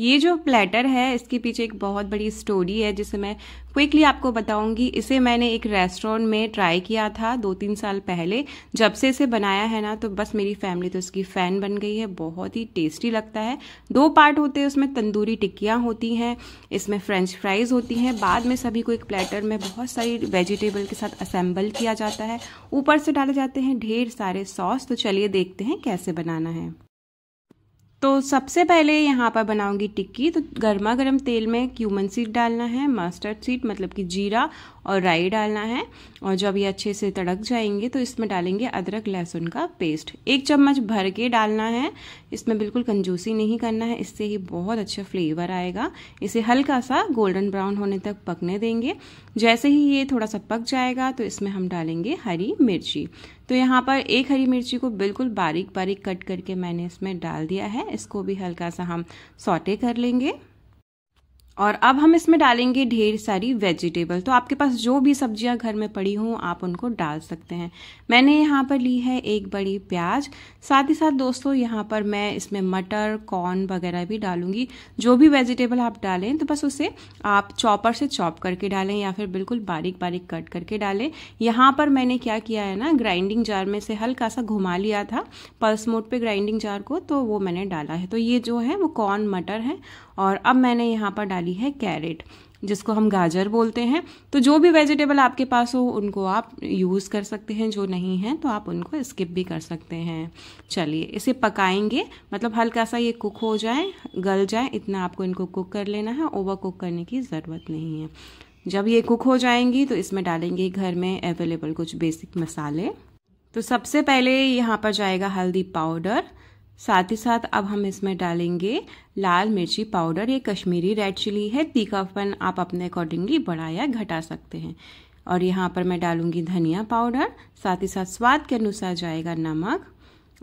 ये जो प्लेटर है इसके पीछे एक बहुत बड़ी स्टोरी है जिसे मैं क्विकली आपको बताऊंगी। इसे मैंने एक रेस्टोरेंट में ट्राई किया था 2-3 साल पहले। जब से इसे बनाया है ना तो बस मेरी फैमिली तो इसकी फ़ैन बन गई है। बहुत ही टेस्टी लगता है। 2 पार्ट होते हैं उसमें, तंदूरी टिक्कियाँ होती हैं, इसमें फ्रेंच फ्राइज़ होती हैं। बाद में सभी को एक प्लेटर में बहुत सारी वेजिटेबल के साथ असेंबल किया जाता है। ऊपर से डाले जाते हैं ढेर सारे सॉस। तो चलिए देखते हैं कैसे बनाना है। तो सबसे पहले यहाँ पर बनाऊंगी टिक्की। तो गर्मा गर्म तेल में क्यूमन सीड डालना है, मस्टर्ड सीड मतलब कि जीरा और राई डालना है। और जब ये अच्छे से तड़क जाएंगे तो इसमें डालेंगे अदरक लहसुन का पेस्ट। 1 चम्मच भर के डालना है। इसमें बिल्कुल कंजूसी नहीं करना है, इससे ही बहुत अच्छा फ्लेवर आएगा। इसे हल्का सा गोल्डन ब्राउन होने तक पकने देंगे। जैसे ही ये थोड़ा सा पक जाएगा तो इसमें हम डालेंगे हरी मिर्ची। तो यहाँ पर 1 हरी मिर्ची को बिल्कुल बारीक बारीक कट करके मैंने इसमें डाल दिया है। इसको भी हल्का सा हम सौटे कर लेंगे। और अब हम इसमें डालेंगे ढेर सारी वेजिटेबल। तो आपके पास जो भी सब्जियां घर में पड़ी हों आप उनको डाल सकते हैं। मैंने यहाँ पर ली है 1 बड़ी प्याज। साथ ही साथ दोस्तों यहाँ पर मैं इसमें मटर, कॉर्न वगैरह भी डालूंगी। जो भी वेजिटेबल आप डालें तो बस उसे आप चॉपर से चॉप करके डालें या फिर बिल्कुल बारीक बारीक कट करके डालें। यहाँ पर मैंने क्या किया है ना, ग्राइंडिंग जार में से हल्का सा घुमा लिया था पल्स मोड पे ग्राइंडिंग जार को, तो वो मैंने डाला है। तो ये जो है वो कॉर्न मटर है। और अब मैंने यहाँ पर डाली है कैरेट, जिसको हम गाजर बोलते हैं। तो जो भी वेजिटेबल आपके पास हो उनको आप यूज़ कर सकते हैं, जो नहीं है तो आप उनको स्किप भी कर सकते हैं। चलिए इसे पकाएंगे, मतलब हल्का सा ये कुक हो जाए, गल जाए, इतना आपको इनको कुक कर लेना है। ओवर कुक करने की ज़रूरत नहीं है। जब ये कुक हो जाएंगी तो इसमें डालेंगे घर में अवेलेबल कुछ बेसिक मसाले। तो सबसे पहले यहाँ पर जाएगा हल्दी पाउडर। साथ ही साथ अब हम इसमें डालेंगे लाल मिर्ची पाउडर। ये कश्मीरी रेड चिली है। तीखापन आप अपने अकॉर्डिंगली बढ़ा या घटा सकते हैं। और यहाँ पर मैं डालूंगी धनिया पाउडर। साथ ही साथ स्वाद के अनुसार जाएगा नमक।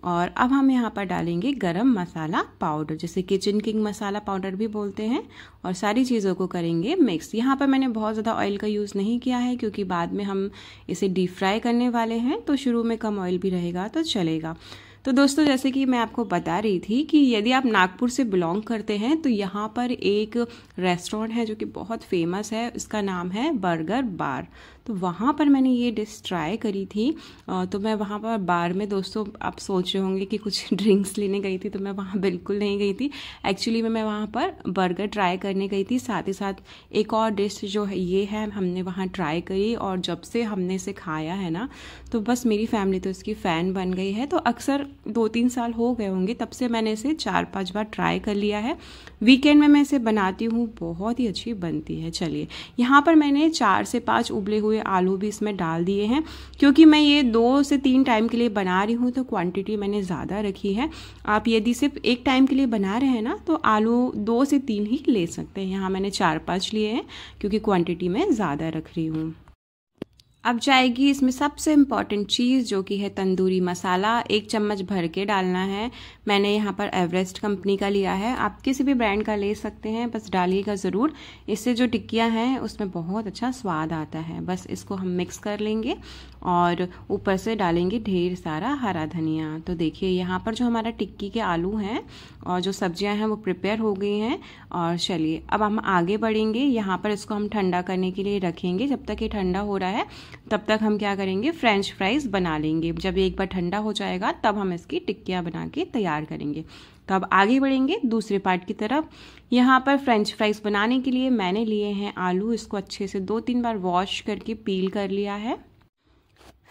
और अब हम यहाँ पर डालेंगे गरम मसाला पाउडर, जिसे किचन किंग मसाला पाउडर भी बोलते हैं। और सारी चीज़ों को करेंगे मिक्स। यहाँ पर मैंने बहुत ज़्यादा ऑयल का यूज़ नहीं किया है क्योंकि बाद में हम इसे डीप फ्राई करने वाले हैं, तो शुरू में कम ऑयल भी रहेगा तो चलेगा। तो दोस्तों जैसे कि मैं आपको बता रही थी कि यदि आप नागपुर से बिलोंग करते हैं तो यहाँ पर एक रेस्टोरेंट है जो कि बहुत फेमस है। इसका नाम है बर्गर बार। तो वहाँ पर मैंने ये डिश ट्राई करी थी। तो मैं वहाँ पर बार में, दोस्तों आप सोच रहे होंगे कि कुछ ड्रिंक्स लेने गई थी, तो मैं वहाँ बिल्कुल नहीं गई थी। एक्चुअली मैं वहाँ पर बर्गर ट्राई करने गई थी। साथ ही साथ एक और डिश जो है ये है, हमने वहाँ ट्राई करी। और जब से हमने इसे खाया है ना तो बस मेरी फैमिली तो इसकी फ़ैन बन गई है। तो अक्सर 2-3 साल हो गए होंगे तब से मैंने इसे 4-5 बार ट्राई कर लिया है। वीकेंड में मैं इसे बनाती हूँ, बहुत ही अच्छी बनती है। चलिए यहाँ पर मैंने 4 से 5 उबले हुए आलू भी इसमें डाल दिए हैं। क्योंकि मैं ये 2 से 3 टाइम के लिए बना रही हूँ तो क्वांटिटी मैंने ज़्यादा रखी है। आप यदि सिर्फ 1 टाइम के लिए बना रहे हैं ना तो आलू 2 से 3 ही ले सकते हैं। यहाँ मैंने 4-5 लिए हैं क्योंकि क्वांटिटी मैं ज़्यादा रख रही हूँ। अब जाएगी इसमें सबसे इम्पॉर्टेंट चीज़ जो कि है तंदूरी मसाला। 1 चम्मच भर के डालना है। मैंने यहाँ पर एवरेस्ट कंपनी का लिया है, आप किसी भी ब्रांड का ले सकते हैं, बस डालिएगा ज़रूर। इससे जो टिक्कियाँ हैं उसमें बहुत अच्छा स्वाद आता है। बस इसको हम मिक्स कर लेंगे और ऊपर से डालेंगे ढेर सारा हरा धनिया। तो देखिए यहाँ पर जो हमारा टिक्की के आलू हैं और जो सब्जियां हैं वो प्रिपेयर हो गई हैं। और चलिए अब हम आगे बढ़ेंगे। यहाँ पर इसको हम ठंडा करने के लिए रखेंगे। जब तक ये ठंडा हो रहा है तब तक हम क्या करेंगे, फ्रेंच फ्राइज बना लेंगे। जब एक बार ठंडा हो जाएगा तब हम इसकी टिक्कियाँ बना के तैयार करेंगे। तो अब आगे बढ़ेंगे दूसरे पार्ट की तरफ। यहाँ पर फ्रेंच फ्राइज बनाने के लिए मैंने लिए हैं आलू। इसको अच्छे से 2-3 बार वॉश करके पील कर लिया है।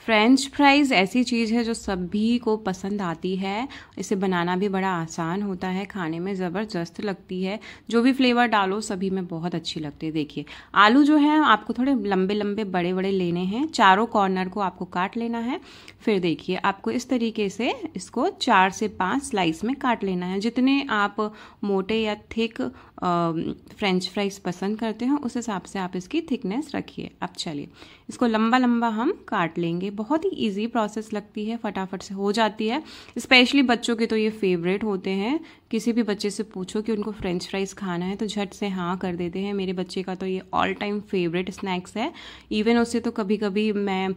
फ्रेंच फ्राइज़ ऐसी चीज़ है जो सभी को पसंद आती है। इसे बनाना भी बड़ा आसान होता है, खाने में ज़बरदस्त लगती है। जो भी फ्लेवर डालो सभी में बहुत अच्छी लगती है। देखिए आलू जो है आपको थोड़े लंबे लंबे बड़े बड़े लेने हैं। चारों कॉर्नर को आपको काट लेना है। फिर देखिए आपको इस तरीके से इसको 4 से 5 स्लाइस में काट लेना है। जितने आप मोटे या थिक फ्रेंच फ्राइज पसंद करते हो उस हिसाब से आप इसकी थिकनेस रखिए। अब चलिए इसको लंबा लंबा हम काट लेंगे डालेंगे। बहुत ही ईजी प्रोसेस लगती है, फटाफट से हो जाती है। स्पेशली बच्चों के तो ये फेवरेट होते हैं। किसी भी बच्चे से पूछो कि उनको फ्रेंच फ्राइज़ खाना है तो झट से हाँ कर देते हैं। मेरे बच्चे का तो ये ऑल टाइम फेवरेट स्नैक्स है। इवन उसे तो कभी कभी मैं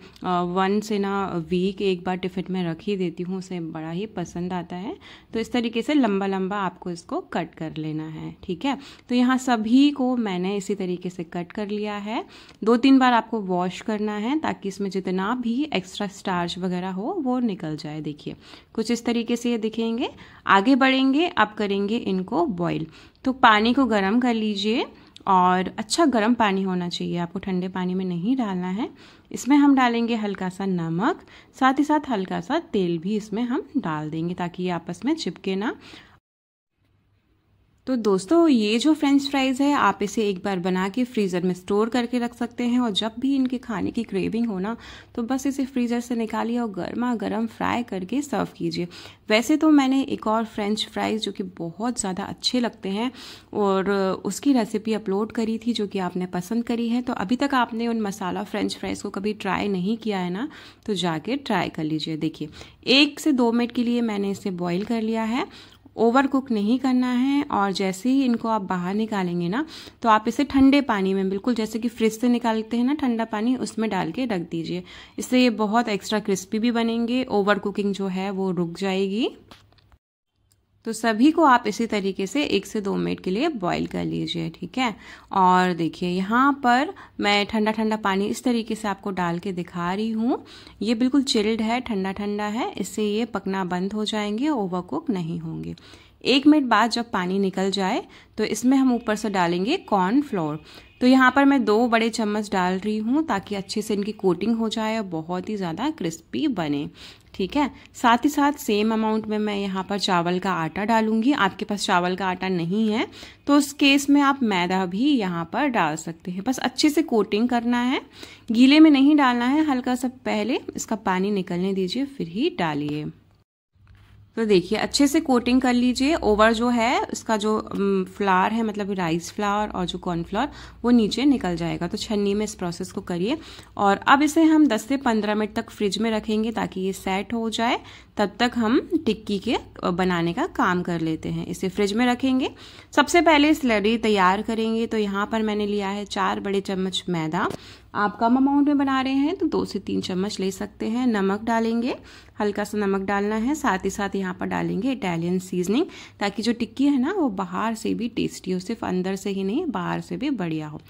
वंस इन अ वीक एक बार टिफ़िन में रख ही देती हूँ, उसे बड़ा ही पसंद आता है। तो इस तरीके से लंबा लंबा आपको इसको कट कर लेना है, ठीक है। तो यहाँ सभी को मैंने इसी तरीके से कट कर लिया है। 2-3 बार आपको वॉश करना है ताकि इसमें जितना भी एक्स्ट्रा स्टार्च वगैरह हो वो निकल जाए। देखिए कुछ इस तरीके से ये दिखेंगे। आगे बढ़ेंगे, अब करेंगे इनको बॉईल। तो पानी को गर्म कर लीजिए और अच्छा गर्म पानी होना चाहिए, आपको ठंडे पानी में नहीं डालना है। इसमें हम डालेंगे हल्का सा नमक, साथ ही साथ हल्का सा तेल भी इसमें हम डाल देंगे ताकि ये आपस में चिपके ना। तो दोस्तों ये जो फ्रेंच फ्राइज़ है आप इसे एक बार बना के फ्रीज़र में स्टोर करके रख सकते हैं और जब भी इनके खाने की क्रेविंग हो ना तो बस इसे फ्रीज़र से निकालिए और गर्मा गर्म फ्राई करके सर्व कीजिए। वैसे तो मैंने एक और फ्रेंच फ्राइज़ जो कि बहुत ज़्यादा अच्छे लगते हैं और उसकी रेसिपी अपलोड करी थी जो कि आपने पसंद करी है। तो अभी तक आपने उन मसाला फ्रेंच फ्राइज़ को कभी ट्राई नहीं किया है ना तो जाके ट्राई कर लीजिए। देखिए 1 से 2 मिनट के लिए मैंने इसे बॉईल कर लिया है, ओवर कुक नहीं करना है। और जैसे ही इनको आप बाहर निकालेंगे ना तो आप इसे ठंडे पानी में, बिल्कुल जैसे कि फ्रिज से निकालते हैं ना ठंडा पानी, उसमें डाल के रख दीजिए। इससे ये बहुत एक्स्ट्रा क्रिस्पी भी बनेंगे, ओवर कुकिंग जो है वो रुक जाएगी। तो सभी को आप इसी तरीके से 1 से 2 मिनट के लिए बॉईल कर लीजिए, ठीक है। और देखिए यहाँ पर मैं ठंडा ठंडा पानी इस तरीके से आपको डाल के दिखा रही हूँ। ये बिल्कुल चिल्ड है, ठंडा ठंडा है, इससे ये पकना बंद हो जाएंगे, ओवरकुक नहीं होंगे। 1 मिनट बाद जब पानी निकल जाए तो इसमें हम ऊपर से डालेंगे कॉर्नफ्लोर। तो यहाँ पर मैं 2 बड़े चम्मच डाल रही हूँ ताकि अच्छे से इनकी कोटिंग हो जाए और बहुत ही ज़्यादा क्रिस्पी बने, ठीक है। साथ ही साथ सेम अमाउंट में मैं यहाँ पर चावल का आटा डालूंगी। आपके पास चावल का आटा नहीं है तो उस केस में आप मैदा भी यहाँ पर डाल सकते हैं। बस अच्छे से कोटिंग करना है, गीले में नहीं डालना है। हल्का सा पहले इसका पानी निकलने दीजिए फिर ही डालिए। तो देखिए अच्छे से कोटिंग कर लीजिए। ओवर जो है इसका जो फ्लावर है, मतलब राइस फ्लावर और जो कॉर्नफ्लोर, वो नीचे निकल जाएगा। तो छन्नी में इस प्रोसेस को करिए और अब इसे हम 10 से 15 मिनट तक फ्रिज में रखेंगे ताकि ये सेट हो जाए। तब तक हम टिक्की के बनाने का काम कर लेते हैं। इसे फ्रिज में रखेंगे। सबसे पहले स्लरी तैयार करेंगे। तो यहाँ पर मैंने लिया है 4 बड़े चम्मच मैदा। आप कम अमाउंट में बना रहे हैं तो 2 से 3 चम्मच ले सकते हैं। नमक डालेंगे, हल्का सा नमक डालना है। साथ ही साथ यहाँ पर डालेंगे इटालियन सीजनिंग ताकि जो टिक्की है ना वो बाहर से भी टेस्टी हो, सिर्फ अंदर से ही नहीं बाहर से भी बढ़िया हो।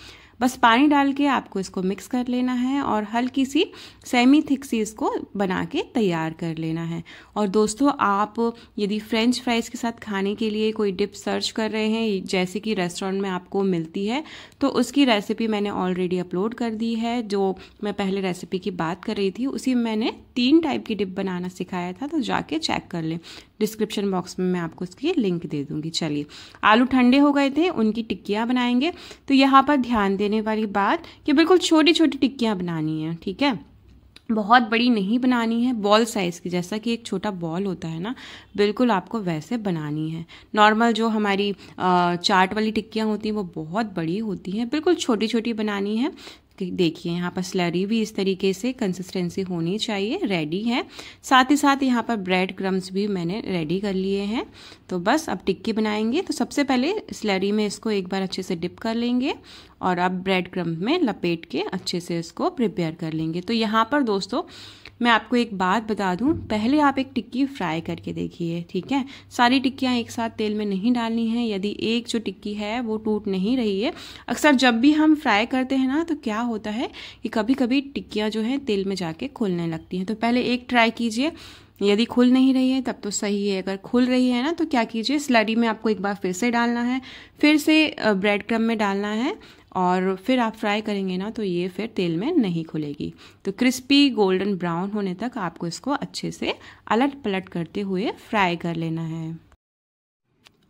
बस पानी डाल के आपको इसको मिक्स कर लेना है और हल्की सी सेमी थिक सी इसको बना के तैयार कर लेना है। और दोस्तों आप यदि फ्रेंच फ्राइज़ के साथ खाने के लिए कोई डिप सर्च कर रहे हैं जैसे कि रेस्टोरेंट में आपको मिलती है तो उसकी रेसिपी मैंने ऑलरेडी अपलोड कर दी है। जो मैं पहले रेसिपी की बात कर रही थी उसी में मैंने 3 टाइप की डिप बनाना सिखाया था, तो जाके चेक कर लें। डिस्क्रिप्शन बॉक्स में मैं आपको उसकी लिंक दे दूंगी। चलिए आलू ठंडे हो गए थे, उनकी टिक्कियाँ बनाएंगे। तो यहाँ पर ध्यान देने वाली बात कि बिल्कुल छोटी छोटी टिक्कियाँ बनानी है, ठीक है। बहुत बड़ी नहीं बनानी है, बॉल साइज़ की, जैसा कि एक छोटा बॉल होता है ना, बिल्कुल आपको वैसे बनानी है। नॉर्मल जो हमारी चाट वाली टिक्कियाँ होती हैं वो बहुत बड़ी होती हैं, बिल्कुल छोटी छोटी बनानी है। देखिए यहाँ पर स्लरी भी इस तरीके से कंसिस्टेंसी होनी चाहिए, रेडी है। साथ ही साथ यहाँ पर ब्रेड क्रम्स भी मैंने रेडी कर लिए हैं। तो बस अब टिक्की बनाएंगे। तो सबसे पहले स्लरी में इसको एक बार अच्छे से डिप कर लेंगे और अब ब्रेड क्रम्स में लपेट के अच्छे से इसको प्रिपेयर कर लेंगे। तो यहाँ पर दोस्तों मैं आपको एक बात बता दूं, पहले आप एक टिक्की फ्राई करके देखिए, ठीक है। सारी टिक्कियां एक साथ तेल में नहीं डालनी है। यदि एक जो टिक्की है वो टूट नहीं रही है, अक्सर जब भी हम फ्राई करते हैं ना तो क्या होता है कि कभी कभी टिक्कियां जो है तेल में जाके खुलने लगती हैं। तो पहले एक ट्राई कीजिए, यदि खुल नहीं रही है तब तो सही है। अगर खुल रही है ना तो क्या कीजिए, स्लरी में आपको एक बार फिर से डालना है, फिर से ब्रेड क्रम्ब में डालना है और फिर आप फ्राई करेंगे ना तो ये फिर तेल में नहीं खुलेगी। तो क्रिस्पी गोल्डन ब्राउन होने तक आपको इसको अच्छे से अलट पलट करते हुए फ्राई कर लेना है।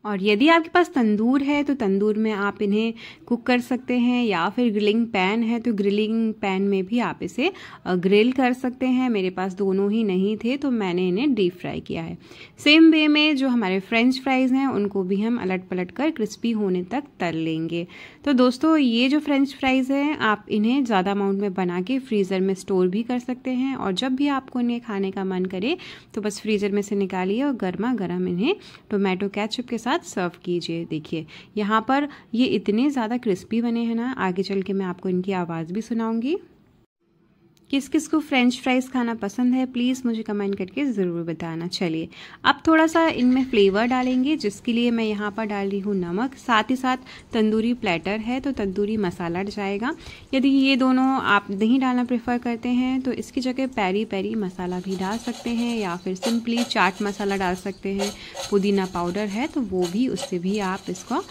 और यदि आपके पास तंदूर है तो तंदूर में आप इन्हें कुक कर सकते हैं, या फिर ग्रिलिंग पैन है तो ग्रिलिंग पैन में भी आप इसे ग्रिल कर सकते हैं। मेरे पास दोनों ही नहीं थे तो मैंने इन्हें डीप फ्राई किया है। सेम वे में जो हमारे फ्रेंच फ्राइज़ हैं उनको भी हम अलट पलट कर क्रिस्पी होने तक तल लेंगे। तो दोस्तों ये जो फ्रेंच फ्राइज़ हैं आप इन्हें ज़्यादा अमाउंट में बना के फ्रीज़र में स्टोर भी कर सकते हैं, और जब भी आपको इन्हें खाने का मन करे तो बस फ्रीज़र में से निकालिए और गर्मा गर्म इन्हें टोमेटो केचप के साथ सर्व कीजिए। देखिए यहाँ पर ये इतने ज़्यादा क्रिस्पी बने हैं ना, आगे चल के मैं आपको इनकी आवाज़ भी सुनाऊंगी। किस किस को फ्रेंच फ्राइज़ खाना पसंद है प्लीज़ मुझे कमेंट करके ज़रूर बताना। चलिए अब थोड़ा सा इनमें फ्लेवर डालेंगे, जिसके लिए मैं यहाँ पर डाल रही हूँ नमक, साथ ही साथ तंदूरी प्लेटर है तो तंदूरी मसाला जाएगा। यदि ये दोनों आप नहीं डालना प्रेफर करते हैं तो इसकी जगह पेरी पेरी मसाला भी डाल सकते हैं, या फिर सिंपली चाट मसाला डाल सकते हैं। पुदीना पाउडर है तो वो भी, उससे भी आप इसको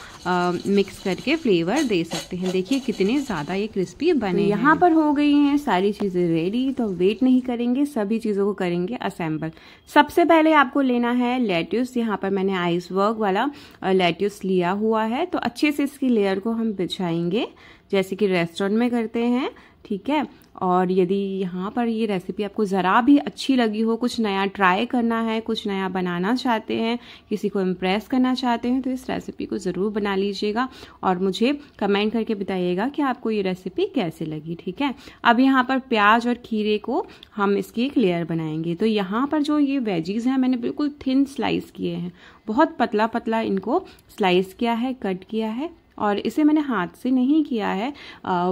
मिक्स करके फ्लेवर दे सकते हैं। देखिए कितने ज़्यादा ये क्रिस्पी बने। यहाँ पर हो गई हैं सारी चीज़ें रेडी, तो वेट नहीं करेंगे, सभी चीज़ों को करेंगे असेंबल। सबसे पहले आपको लेना है लेट्यूस। यहाँ पर मैंने आइसबर्ग वाला लेट्यूस लिया हुआ है, तो अच्छे से इसकी लेयर को हम बिछाएंगे जैसे कि रेस्टोरेंट में करते हैं, ठीक है। और यदि यहाँ पर ये रेसिपी आपको ज़रा भी अच्छी लगी हो, कुछ नया ट्राई करना है, कुछ नया बनाना चाहते हैं, किसी को इम्प्रेस करना चाहते हैं, तो इस रेसिपी को ज़रूर बना लीजिएगा और मुझे कमेंट करके बताइएगा कि आपको ये रेसिपी कैसे लगी, ठीक है। अब यहाँ पर प्याज और खीरे को हम इसकी एक लेयर बनाएंगे। तो यहाँ पर जो ये वेजीज हैं मैंने बिल्कुल थिन स्लाइस किए हैं, बहुत पतला पतला इनको स्लाइस किया है, कट किया है। और इसे मैंने हाथ से नहीं किया है,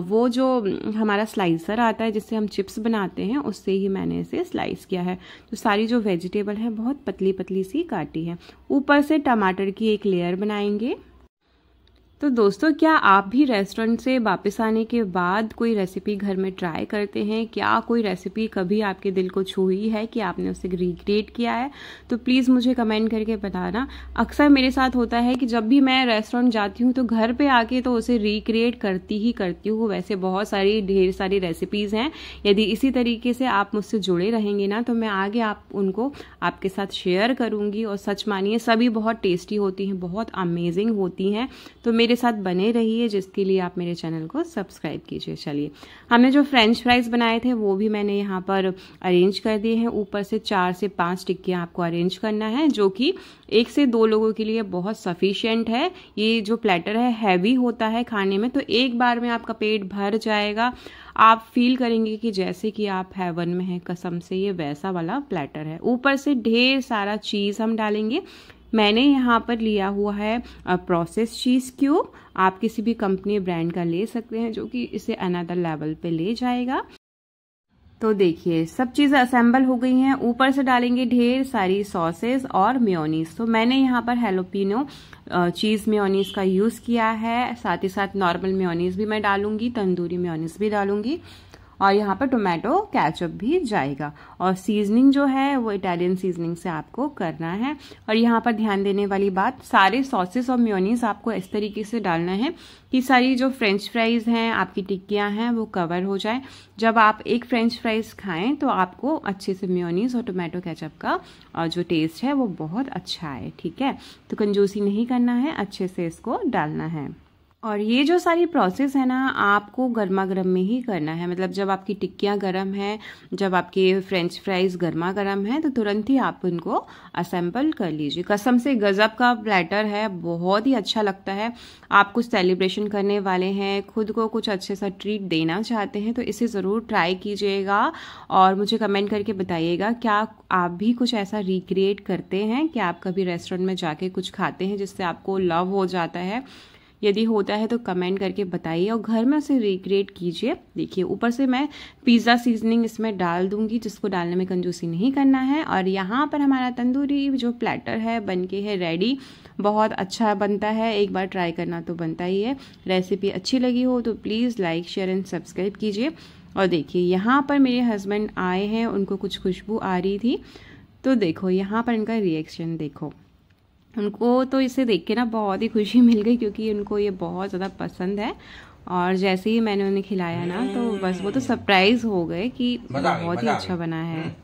वो जो हमारा स्लाइसर आता है जिससे हम चिप्स बनाते हैं उससे ही मैंने इसे स्लाइस किया है। तो सारी जो वेजिटेबल है बहुत पतली पतली सी काटी है। ऊपर से टमाटर की एक लेयर बनाएंगे। तो दोस्तों क्या आप भी रेस्टोरेंट से वापस आने के बाद कोई रेसिपी घर में ट्राई करते हैं? क्या कोई रेसिपी कभी आपके दिल को छुई है कि आपने उसे रिक्रिएट किया है? तो प्लीज़ मुझे कमेंट करके बताना। अक्सर मेरे साथ होता है कि जब भी मैं रेस्टोरेंट जाती हूँ तो घर पे आके तो उसे रिक्रिएट करती ही करती हूँ। वैसे बहुत सारी ढेर सारी रेसिपीज़ हैं, यदि इसी तरीके से आप मुझसे जुड़े रहेंगे ना तो मैं आगे उनको आपके साथ शेयर करूँगी। और सच मानिए सभी बहुत टेस्टी होती हैं, बहुत अमेजिंग होती हैं। तो मेरे साथ बने रहिए, जिसके लिए आप मेरे चैनल को सब्सक्राइब कीजिए। चलिए हमने जो फ्रेंच फ्राइज बनाए थे वो भी मैंने यहाँ पर अरेंज कर दिए हैं। ऊपर से 4 से 5 टिक्कियाँ आपको अरेंज करना है, जो कि 1 से 2 लोगों के लिए बहुत सफिशिएंट है। ये जो प्लेटर है हैवी होता है खाने में, तो एक बार में आपका पेट भर जाएगा। आप फील करेंगे कि जैसे कि आप हेवन में हैं, कसम से ये वैसा वाला प्लेटर है। ऊपर से ढेर सारा चीज़ हम डालेंगे। मैंने यहाँ पर लिया हुआ है प्रोसेस चीज़ क्यूब। आप किसी भी कंपनी ब्रांड का ले सकते हैं, जो कि इसे अनदर लेवल पे ले जाएगा। तो देखिए सब चीज़ें असेंबल हो गई हैं। ऊपर से डालेंगे ढेर सारी सॉसेस और मेयोनीज। तो मैंने यहाँ पर हैलोपिनो चीज़ मेयोनीज का यूज़ किया है, साथ ही साथ नॉर्मल मेयोनीज भी मैं डालूंगी, तंदूरी मेयोनीज भी डालूंगी, और यहाँ पर टोमेटो केचप भी जाएगा। और सीजनिंग जो है वो इटालियन सीजनिंग से आपको करना है। और यहाँ पर ध्यान देने वाली बात, सारे सॉसेस और मेयोनीज आपको इस तरीके से डालना है कि सारी जो फ्रेंच फ्राइज हैं, आपकी टिक्कियाँ हैं, वो कवर हो जाए। जब आप एक फ्रेंच फ्राइज खाएं तो आपको अच्छे से मेयोनीज और टोमेटो केचप का जो टेस्ट है वो बहुत अच्छा है, ठीक है। तो कंजूसी नहीं करना है, अच्छे से इसको डालना है। और ये जो सारी प्रोसेस है ना आपको गर्मा गर्म में ही करना है। मतलब जब आपकी टिक्कियाँ गर्म है, जब आपके फ्रेंच फ्राइज गर्मा गर्म है, तो तुरंत ही आप उनको असेंबल कर लीजिए। कसम से गजब का प्लेटर है, बहुत ही अच्छा लगता है। आप कुछ सेलिब्रेशन करने वाले हैं, खुद को कुछ अच्छे सा ट्रीट देना चाहते हैं, तो इसे ज़रूर ट्राई कीजिएगा और मुझे कमेंट करके बताइएगा क्या आप भी कुछ ऐसा रिक्रिएट करते हैं, क्या आप कभी रेस्टोरेंट में जाके कुछ खाते हैं जिससे आपको लव हो जाता है। यदि होता है तो कमेंट करके बताइए और घर में उसे रिक्रिएट कीजिए। देखिए ऊपर से मैं पिज़्ज़ा सीजनिंग इसमें डाल दूंगी, जिसको डालने में कंजूसी नहीं करना है। और यहाँ पर हमारा तंदूरी जो प्लेटर है बनके है रेडी। बहुत अच्छा बनता है, एक बार ट्राई करना तो बनता ही है। रेसिपी अच्छी लगी हो तो please like share and subscribe कीजिए। और देखिए यहाँ पर मेरे हस्बैंड आए हैं, उनको कुछ खुशबू आ रही थी, तो देखो यहाँ पर इनका रिएक्शन देखो। उनको तो इसे देख के ना बहुत ही खुशी मिल गई, क्योंकि उनको ये बहुत ज़्यादा पसंद है। और जैसे ही मैंने उन्हें खिलाया ना तो बस वो तो सरप्राइज हो गए कि बहुत ही अच्छा बना है।